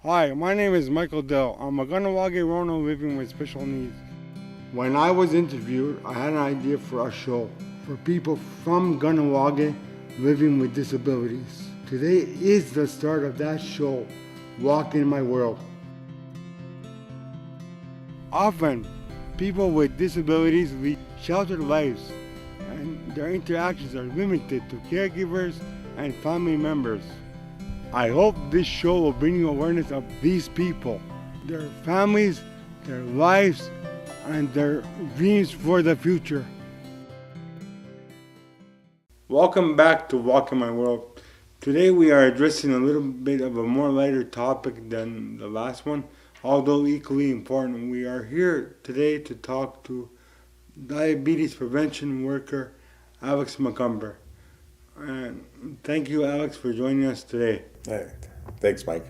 Hi, my name is Michael Dell. I'm a Ganawagi Rono living with special needs. When I was interviewed, I had an idea for a show for people from Ganawagi living with disabilities. Today is the start of that show, Walk in My World. Often, people with disabilities lead sheltered lives, and their interactions are limited to caregivers and family members. I hope this show will bring you awareness of these people, their families, their lives, and their dreams for the future. Welcome back to Walk in My World. Today we are addressing a little bit of a more lighter topic than the last one, although equally important. We are here today to talk to diabetes prevention worker Alex McCumber. And thank you, Alex, for joining us today. Hey, thanks, Mike.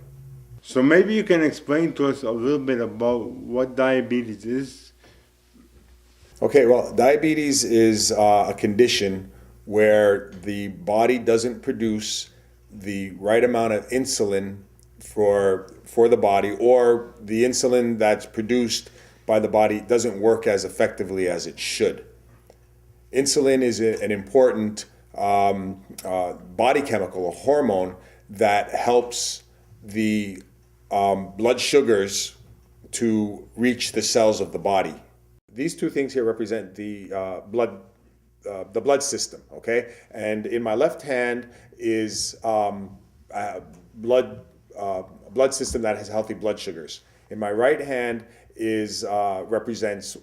So maybe you can explain to us a little bit about what diabetes is. Okay, well, diabetes is a condition where the body doesn't produce the right amount of insulin for the body, or the insulin that's produced by the body doesn't work as effectively as it should. Insulin is an important body chemical, a hormone that helps the blood sugars to reach the cells of the body. These two things here represent the blood system, okay? And in my left hand is blood system that has healthy blood sugars. In my right hand is represents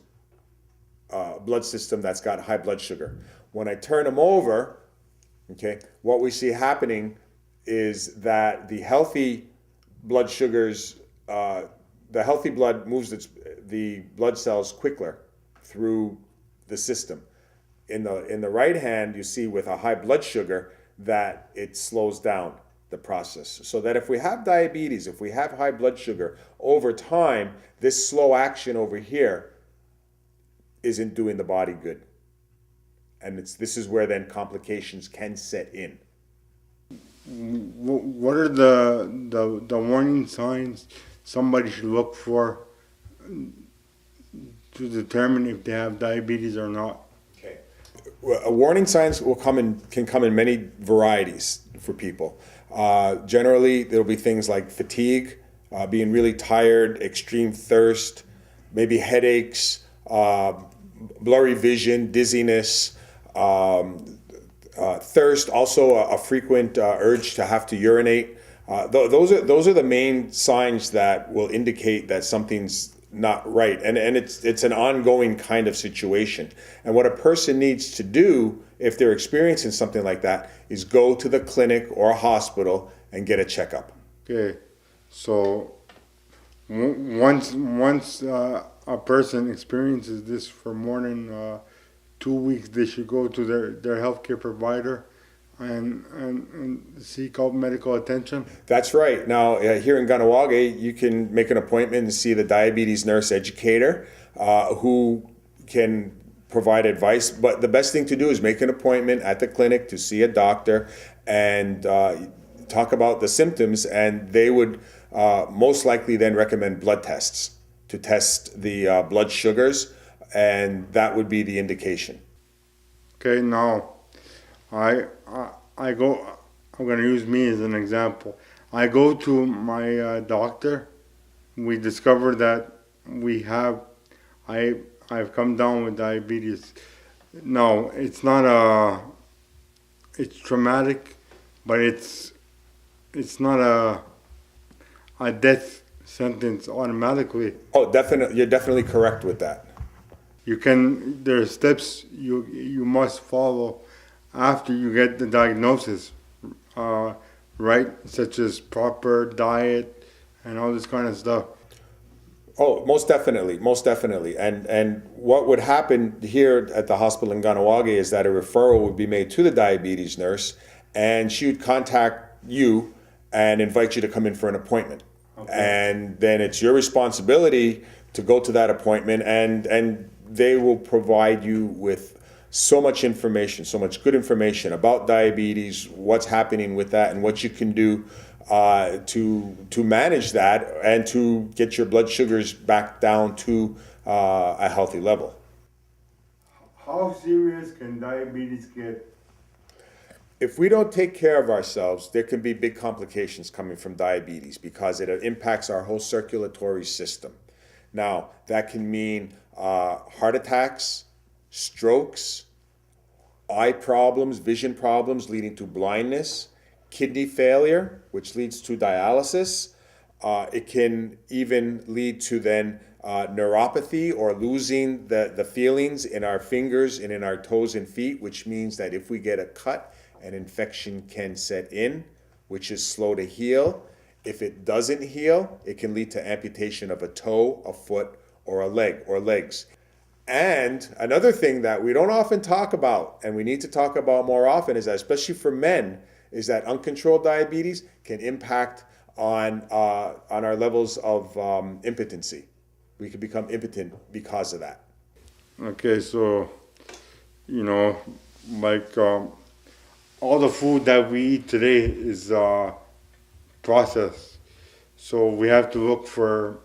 blood system that's got high blood sugar. When I turn them over, okay, what we see happening is that the healthy blood sugars, the healthy blood moves the blood cells quicker through the system. In the right hand, you see with a high blood sugar that it slows down the process. So that if we have diabetes, if we have high blood sugar, over time, this slow action over here isn't doing the body good. And this is where then complications can set in. What are the warning signs somebody should look for to determine if they have diabetes or not? Okay. Well, warning signs can come in many varieties for people. Generally, there'll be things like fatigue, being really tired, extreme thirst, maybe headaches, blurry vision, dizziness, thirst, also a frequent urge to have to urinate. Those are the main signs that will indicate that something's not right, and it's an ongoing kind of situation. And what a person needs to do if they're experiencing something like that is go to the clinic or a hospital and get a checkup. Okay, so once a person experiences this for more than 2 weeks, they should go to their healthcare provider and seek out medical attention. That's right. Now, here in Ganawagi, you can make an appointment and see the diabetes nurse educator who can provide advice. But the best thing to do is make an appointment at the clinic to see a doctor and talk about the symptoms, and they would most likely then recommend blood tests to test the blood sugars, and that would be the indication. Okay, now I'm going to use me as an example. I go to my doctor. We discover that I've come down with diabetes. No, it's not it's traumatic, but it's not a death sentence automatically. Oh, definitely, you're definitely correct with that. There are steps you must follow after you get the diagnosis, right? Such as proper diet and all this kind of stuff. Oh, most definitely. And what would happen here at the hospital in Ganawagi is that a referral would be made to the diabetes nurse, and she would contact you and invite you to come in for an appointment. Okay. And then it's your responsibility to go to that appointment, and they will provide you with so much information, so much good information about diabetes, what's happening with that, and what you can do to manage that and to get your blood sugars back down to a healthy level. How serious can diabetes get? If we don't take care of ourselves, there can be big complications coming from diabetes because it impacts our whole circulatory system. Now, that can mean heart attacks, strokes, eye problems, vision problems leading to blindness, kidney failure, which leads to dialysis. It can even lead to then neuropathy or losing the feelings in our fingers and in our toes and feet, which means that if we get a cut, an infection can set in, which is slow to heal. If it doesn't heal, it can lead to amputation of a toe, a foot, or a leg or legs. And another thing that we don't often talk about, and we need to talk about more often, is that, especially for men, is that uncontrolled diabetes can impact on our levels of impotency. We can become impotent because of that. Okay, so, like all the food that we eat today is processed. So we have to look for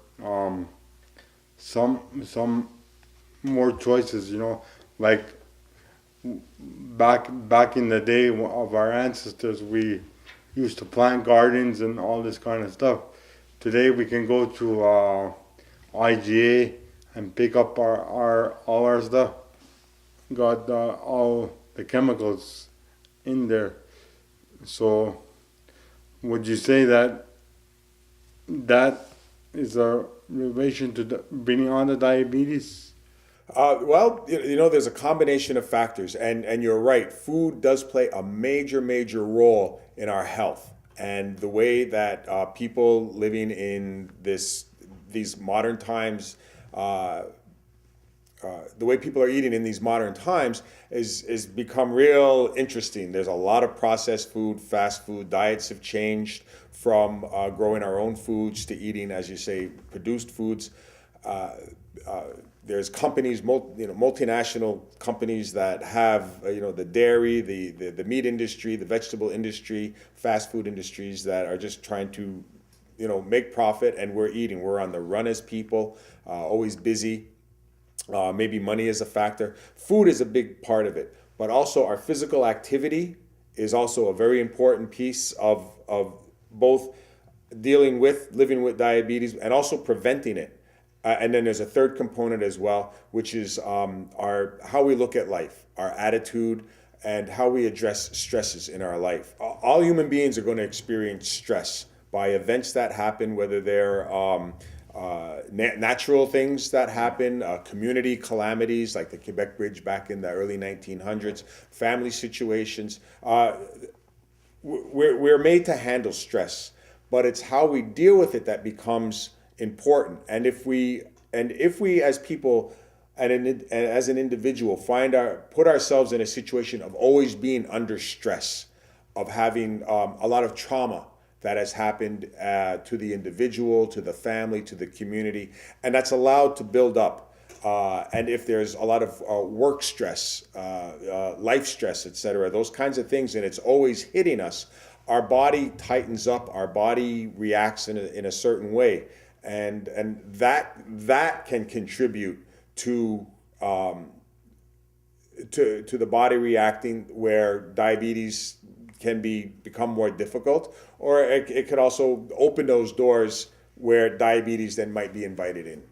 some more choices, like back in the day of our ancestors, we used to plant gardens and all this kind of stuff. Today we can go to IGA and pick up all our stuff. Got all the chemicals in there. So would you say that is a relation to bringing on the diabetes? Well, there's a combination of factors, and you're right. Food does play a major, major role in our health, and the way that people living in these modern times, the way people are eating in these modern times is become real interesting. There's a lot of processed food, fast food. Diets have changed from growing our own foods to eating, as you say, produced foods. There's companies, multinational companies that have, the dairy, the meat industry, the vegetable industry, fast food industries that are just trying to, make profit, and we're eating. We're on the run as people, always busy. Maybe money is a factor. Food is a big part of it, but also our physical activity is also a very important piece of both living with diabetes and also preventing it. And then there's a third component as well, which is how we look at life, our attitude, and how we address stresses in our life. All human beings are going to experience stress by events that happen, whether they're natural things that happen, community calamities like the Quebec Bridge back in the early 1900s, family situations. We're made to handle stress, but it's how we deal with it that becomes important. And if we as people and as an individual put ourselves in a situation of always being under stress, of having a lot of trauma that has happened to the individual, to the family, to the community, and that's allowed to build up. And if there's a lot of work stress, life stress, etc., those kinds of things, and it's always hitting us, our body tightens up, our body reacts in a certain way. And that can contribute to the body reacting, where diabetes can become more difficult, or it could also open those doors where diabetes then might be invited in.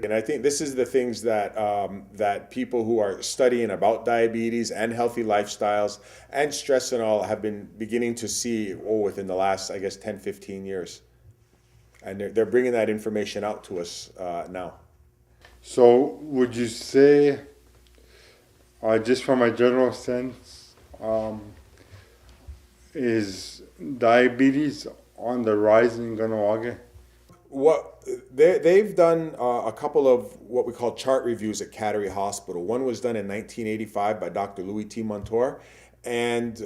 And I think this is the things that people who are studying about diabetes and healthy lifestyles and stress and all have been beginning to see within the last, 10, 15 years. And they're bringing that information out to us now. So would you say, just from a general sense, is diabetes on the rise in Ganawage? They've done a couple of what we call chart reviews at Cattery Hospital. One was done in 1985 by Dr. Louis T. Montour. And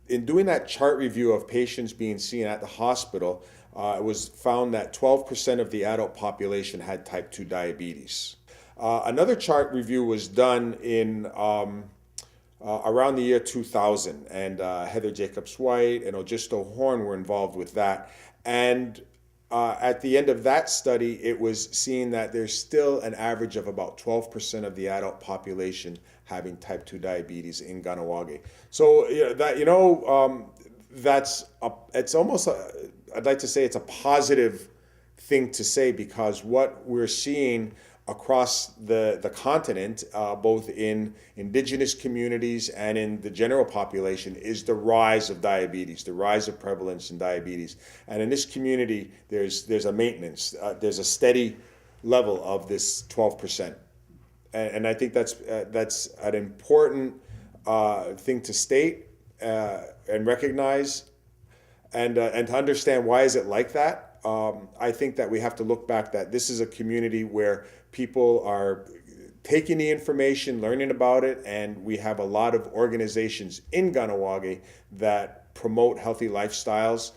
in doing that chart review of patients being seen at the hospital, it was found that 12% of the adult population had type 2 diabetes. Another chart review was done in around the year 2000, and Heather Jacobs White and Augusto Horn were involved with that. And at the end of that study, it was seen that there's still an average of about 12% of the adult population having type 2 diabetes in Ganawage. So it's almost I'd like to say it's a positive thing to say, because what we're seeing across the continent, both in indigenous communities and in the general population, is the rise of diabetes, the rise of prevalence in diabetes. And in this community, there's a maintenance, there's a steady level of this 12%. And I think that's an important thing to state and recognize, and to understand why is it like that. I think that we have to look back that this is a community where people are taking the information, learning about it, and we have a lot of organizations in Ganawage that promote healthy lifestyles,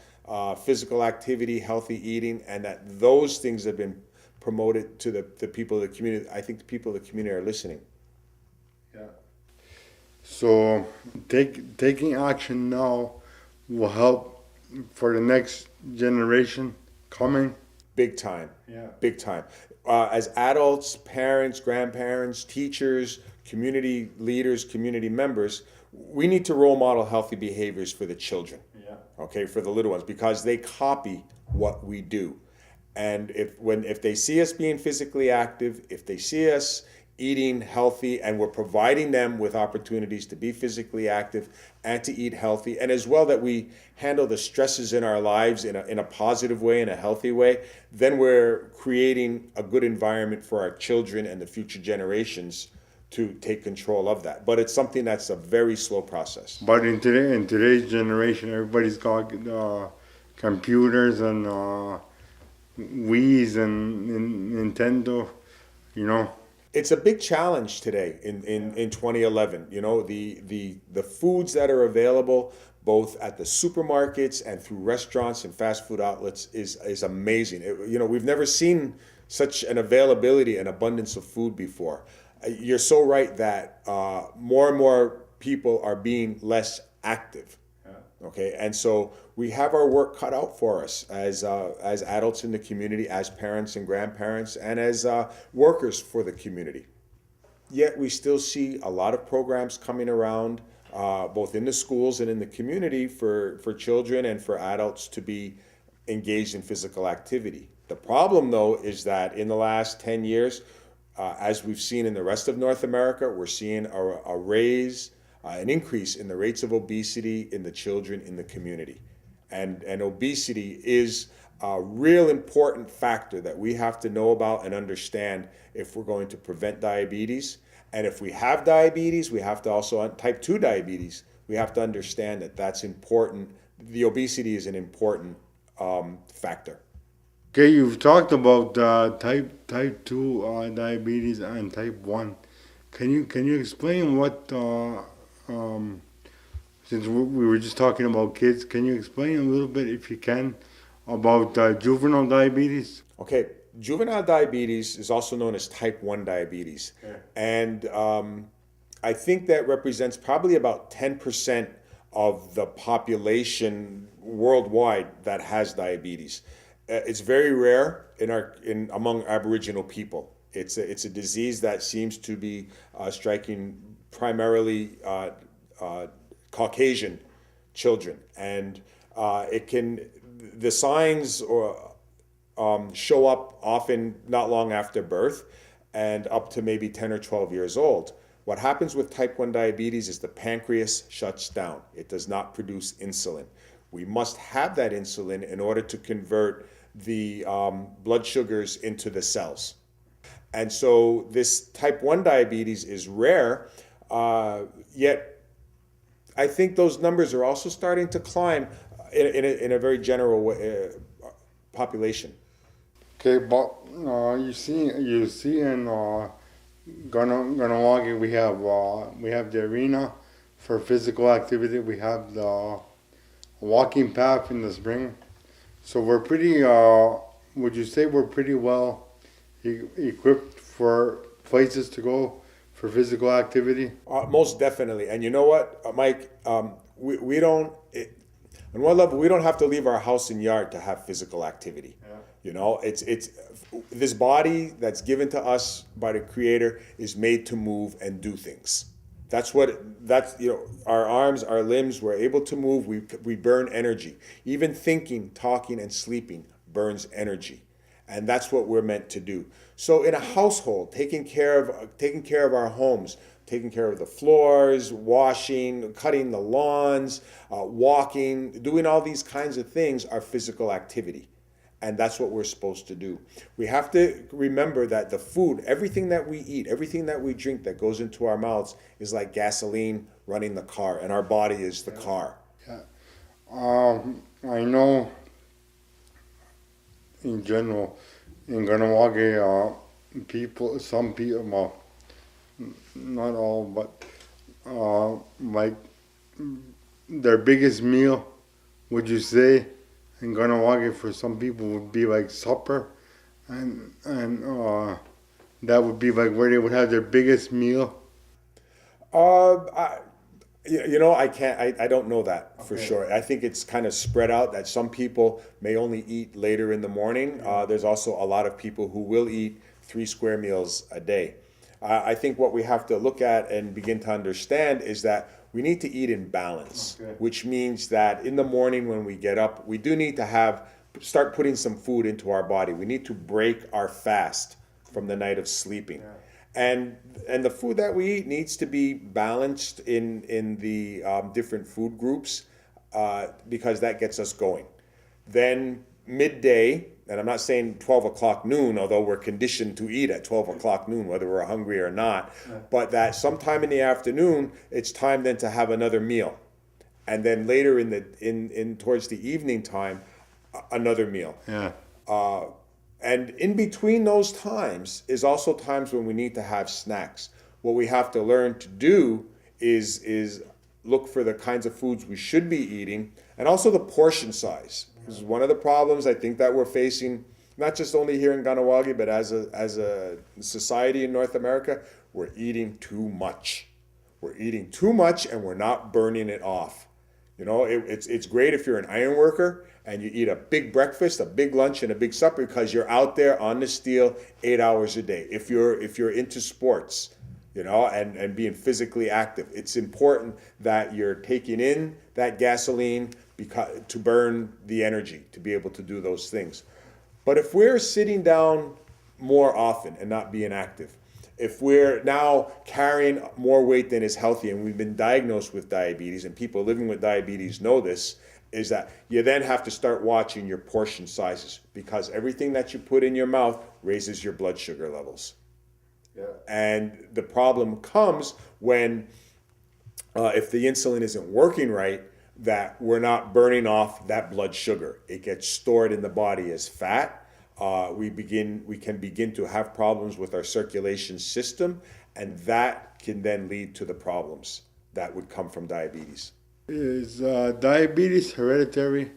physical activity, healthy eating, and that those things have been promoted to the people of the community. I think the people of the community are listening. Yeah. So taking action now will help for the next generation coming. Big time. Yeah. Big time. As adults, parents, grandparents, teachers, community leaders, community members, we need to role model healthy behaviors for the children. Yeah. Okay, for the little ones, because they copy what we do. And if they see us being physically active, if they see us eating healthy, and we're providing them with opportunities to be physically active and to eat healthy, and as well that we handle the stresses in our lives in a positive way, in a healthy way, then we're creating a good environment for our children and the future generations to take control of that. But it's something that's a very slow process. But in today's generation, everybody's got computers and Wii's and Nintendo, you know. It's a big challenge today in 2011. You know, the foods that are available both at the supermarkets and through restaurants and fast food outlets is amazing. We've never seen such an availability and abundance of food before. You're so right that more and more people are being less active. Okay, and so we have our work cut out for us as adults in the community, as parents and grandparents, and as workers for the community. Yet we still see a lot of programs coming around, both in the schools and in the community, for children and for adults to be engaged in physical activity. The problem, though, is that in the last 10 years, as we've seen in the rest of North America, we're seeing an increase in the rates of obesity in the children in the community. And obesity is a real important factor that we have to know about and understand if we're going to prevent diabetes. And if we have diabetes, we have to also, type 2 diabetes, we have to understand that that's important. The obesity is an important factor. Okay, you've talked about type 2 diabetes and type 1. Can you explain what since we were just talking about kids, can you explain a little bit, if you can, about juvenile diabetes? Okay, juvenile diabetes is also known as type 1 diabetes. Yeah. And I think that represents probably about 10% of the population worldwide that has diabetes. It's very rare among Aboriginal people. It's a disease that seems to be striking primarily Caucasian children, and the signs show up often not long after birth and up to maybe 10 or 12 years old. What happens with type 1 diabetes is the pancreas shuts down. It does not produce insulin. We must have that insulin in order to convert the blood sugars into the cells. And so this type 1 diabetes is rare, yet I think those numbers are also starting to climb in a very general way, population. Okay, but you see in Ganawagi we have the arena for physical activity. We have the walking path in the spring. So we're pretty. Would you say we're pretty well equipped for places to go for physical activity? Most definitely. And you know what, Mike? We don't, on one level, we don't have to leave our house and yard to have physical activity. Yeah. You know, it's this body that's given to us by the Creator is made to move and do things. Our arms, our limbs, we're able to move. We burn energy. Even thinking, talking, and sleeping burns energy. And that's what we're meant to do. So in a household, taking care of our homes, taking care of the floors, washing, cutting the lawns, walking, doing all these kinds of things are physical activity. And that's what we're supposed to do. We have to remember that the food, everything that we eat, everything that we drink that goes into our mouths is like gasoline running the car, and our body is the car. Yeah. I know in general in Ganawagi, some people, well, not all, but like their biggest meal, would you say, in Ganawagi for some people would be like supper, and that would be like where they would have their biggest meal. I, I can't. I don't know that for sure. I think it's kind of spread out that some people may only eat later in the morning. There's also a lot of people who will eat 3 square meals a day. I think what we have to look at and begin to understand is that we need to eat in balance, which means that in the morning when we get up, we do need to start putting some food into our body. We need to break our fast from the night of sleeping. Yeah. And the food that we eat needs to be balanced in the different food groups because that gets us going. Then midday, and I'm not saying 12 o'clock noon, although we're conditioned to eat at 12 o'clock noon, whether we're hungry or not, but that sometime in the afternoon, it's time then to have another meal. And then later in towards the evening time, another meal. Yeah. And in between those times is also times when we need to have snacks. What we have to learn to do is look for the kinds of foods we should be eating, and also the portion size. This is one of the problems I think that we're facing, not just only here in Ganawagi, but as a society in North America. We're eating too much. We're eating too much and we're not burning it off. You know, it's great if you're an iron worker and you eat a big breakfast, a big lunch, and a big supper because you're out there on the steel 8 hours a day. If you're into sports, you know, and being physically active, it's important that you're taking in that gasoline to burn the energy to be able to do those things. But if we're sitting down more often and not being active, if we're now carrying more weight than is healthy, and we've been diagnosed with diabetes, and people living with diabetes know this, is that you then have to start watching your portion sizes because everything that you put in your mouth raises your blood sugar levels. Yeah. And the problem comes when, if the insulin isn't working right, that we're not burning off that blood sugar. It gets stored in the body as fat. We can begin to have problems with our circulation system, and that can then lead to the problems that would come from diabetes. Is diabetes hereditary?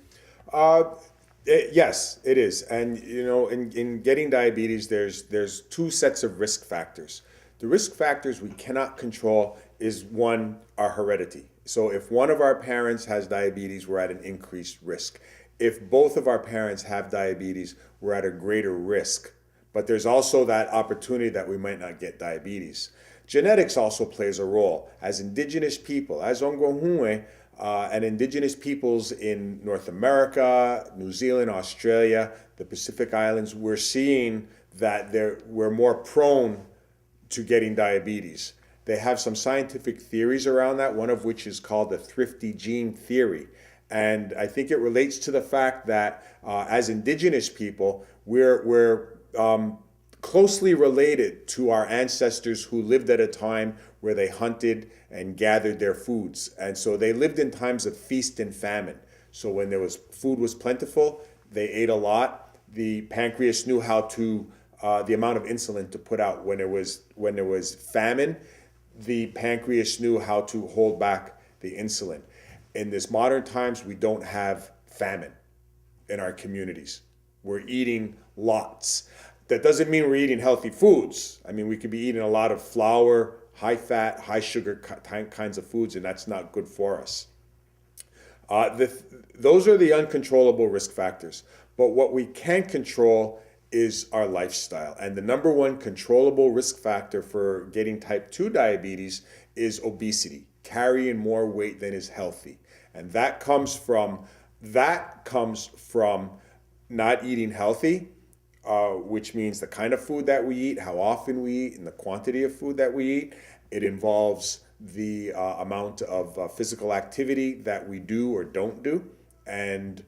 Yes, it is. And you know, in getting diabetes, there's 2 sets of risk factors. The risk factors we cannot control is one, our heredity. So if one of our parents has diabetes, we're at an increased risk. If both of our parents have diabetes, we're at a greater risk. But there's also that opportunity that we might not get diabetes. Genetics also plays a role. As indigenous people, as Ongohunwe, and indigenous peoples in North America, New Zealand, Australia, the Pacific Islands, we're seeing that we're more prone to getting diabetes. They have some scientific theories around that, one of which is called the thrifty gene theory. And I think it relates to the fact that as indigenous people, we're closely related to our ancestors who lived at a time where they hunted and gathered their foods. And so they lived in times of feast and famine. So when food was plentiful, they ate a lot. The pancreas knew how to, the amount of insulin to put out. When there was famine, the pancreas knew how to hold back the insulin. In this modern times, we don't have famine in our communities. We're eating lots. That doesn't mean we're eating healthy foods. I mean, we could be eating a lot of flour, high fat, high sugar kinds of foods, and that's not good for us. Those are the uncontrollable risk factors. But what we can control is our lifestyle. And the number one controllable risk factor for getting type 2 diabetes is obesity, carrying more weight than is healthy. And that comes from not eating healthy, which means the kind of food that we eat, how often we eat, and the quantity of food that we eat. It involves the amount of physical activity that we do or don't do, and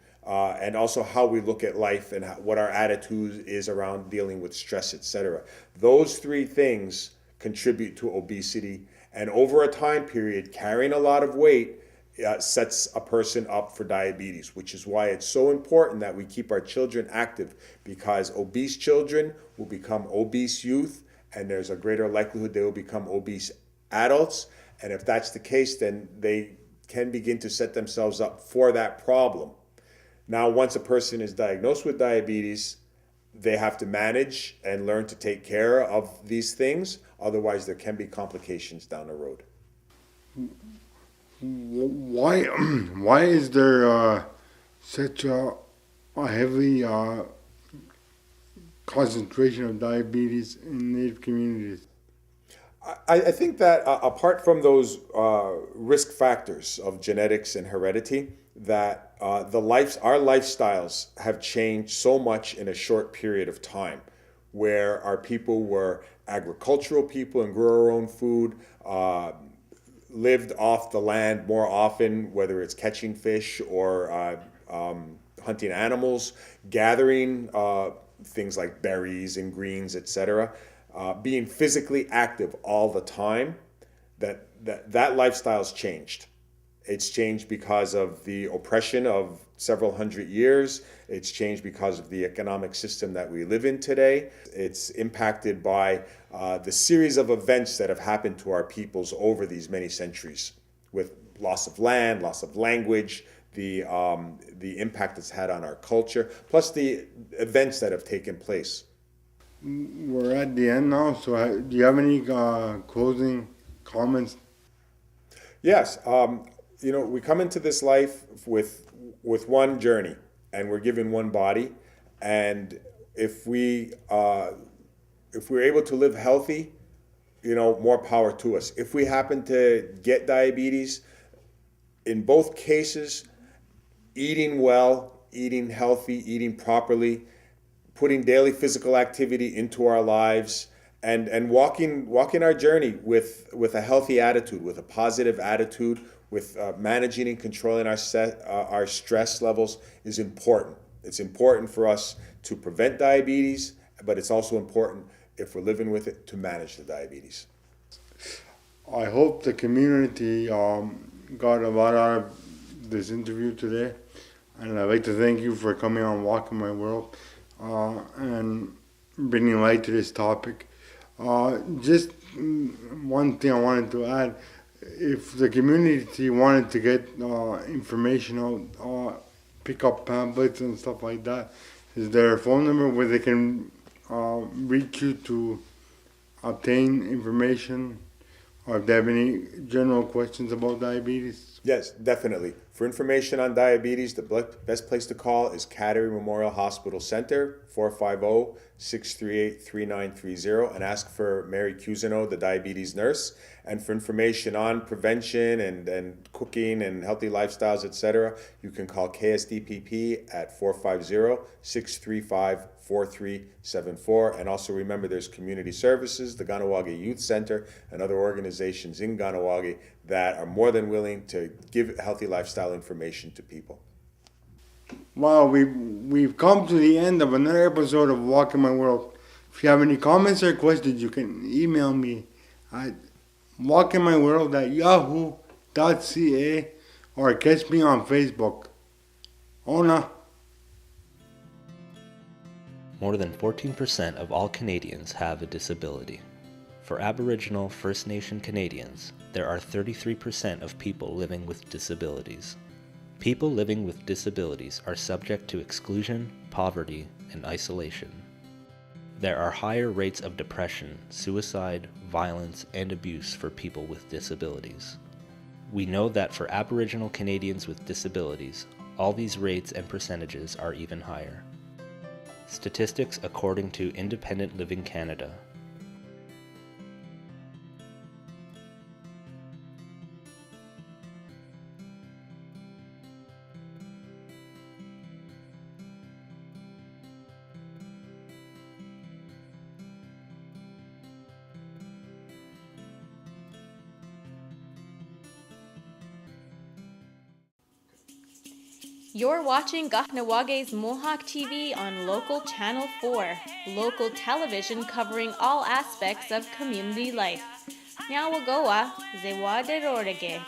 also how we look at life and what our attitude is around dealing with stress, etc. Those three things contribute to obesity, and over a time period, carrying a lot of weight sets a person up for diabetes, which is why it's so important that we keep our children active, because obese children will become obese youth, and there's a greater likelihood they will become obese adults. And if that's the case, then they can begin to set themselves up for that problem. Now, once a person is diagnosed with diabetes, they have to manage and learn to take care of these things. Otherwise, there can be complications down the road. Why is there such a heavy concentration of diabetes in Native communities? I think that apart from those risk factors of genetics and heredity, that our lifestyles have changed so much in a short period of time, where our people were agricultural people and grew our own food, lived off the land more often, whether it's catching fish or hunting animals, gathering things like berries and greens, etc. Being physically active all the time, that lifestyle's changed. It's changed because of the oppression of several hundred years. It's changed because of the economic system that we live in today. It's impacted by the series of events that have happened to our peoples over these many centuries, with loss of land, loss of language, the impact it's had on our culture, plus the events that have taken place. We're at the end now, so do you have any closing comments? Yes. We come into this life with one journey, and we're given one body. And if we're able to live healthy, more power to us. If we happen to get diabetes, in both cases, eating well, eating healthy, eating properly, putting daily physical activity into our lives, and walking our journey with a healthy attitude, with a positive attitude, with managing and controlling our stress levels is important. It's important for us to prevent diabetes, but it's also important, if we're living with it, to manage the diabetes. I hope the community got a lot out of this interview today, and I'd like to thank you for coming on Walking My World and bringing light to this topic. Just one thing I wanted to add: if the community wanted to get information out, pick up pamphlets and stuff like that, is there a phone number where they can reach you to obtain information, or if they have any general questions about diabetes? Yes, definitely. For information on diabetes, the best place to call is Cattery Memorial Hospital Center, 450-638-3930, and ask for Mary Cusino, the diabetes nurse. And for information on prevention and cooking and healthy lifestyles, etc., you can call KSDPP at 450-635-4374. And also remember, there's community services, the Ganawagi Youth Center, and other organizations in Ganawagi that are more than willing to give healthy lifestyle information to people. Well, we've come to the end of another episode of Walking My World. If you have any comments or questions, you can email me at walkingmyworld@yahoo.ca or catch me on Facebook. Ona. More than 14% of all Canadians have a disability. For Aboriginal First Nation Canadians, there are 33% of people living with disabilities. People living with disabilities are subject to exclusion, poverty, and isolation. There are higher rates of depression, suicide, violence, and abuse for people with disabilities. We know that for Aboriginal Canadians with disabilities, all these rates and percentages are even higher. Statistics according to Independent Living Canada. You're watching Gahnawage's Mohawk TV on Local Channel 4, local television covering all aspects of community life. Nyawagoa, Zewaderorege.